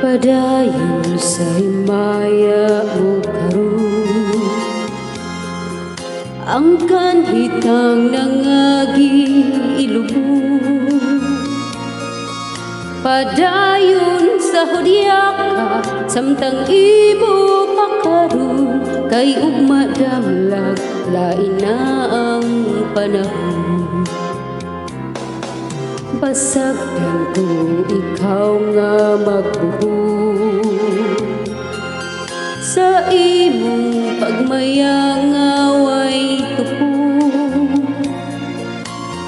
Padayon sa himaya mo karon, ang kanhitang nangagi ilubong. Padayon sa hudyaka samtang ibo pa karon, kay ugma damlag lain na ang panahon. Basagdan ko ikaw nga magbuhok sa imong pagmayangaway tupong.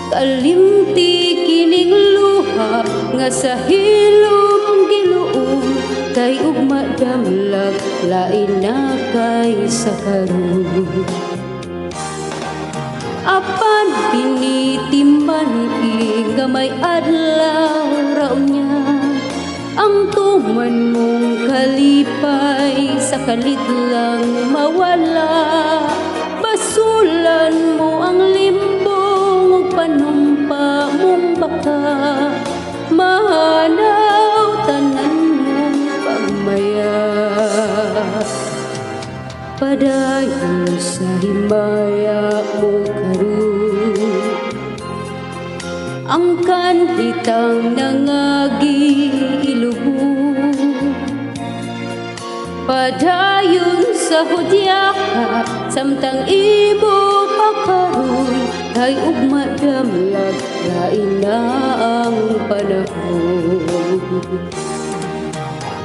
Kalimti kining luha nga sa hilom giluong, kay ugma damlag lain na kay sa karon. Apan pinitiman gamay adlaw raw niya, ang tuman mong kalipay sa kalit lang mawala. Basulan mo ang limbong ug panumpa mong baka, mahanaw tanan mong pagmaya. Padayon sa himaya mo karon, ang kanhitang nangagi ilubong. Padayon sa hudyaka samtang ibo pa karon, kay ugma damlag lain na ang panahon.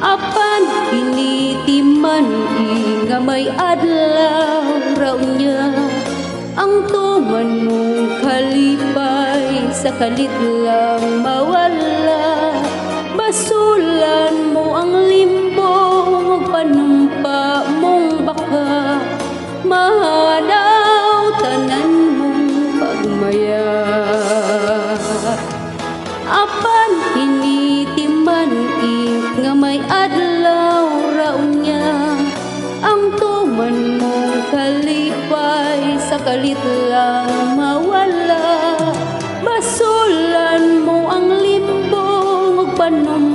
Apan pinitiman nga may adlaw raw niya, ang tuman mong kalipay sa kalit lang mawala. Basulan mo ang limbong ug panumpa mong baka, mahanaw tanan mong pagmaya. Apan pinitiman nga may adlaw raw niya, ang tuman mong kalipay sa kalit lang mawala. Basulan mo ang limbong ug panumpa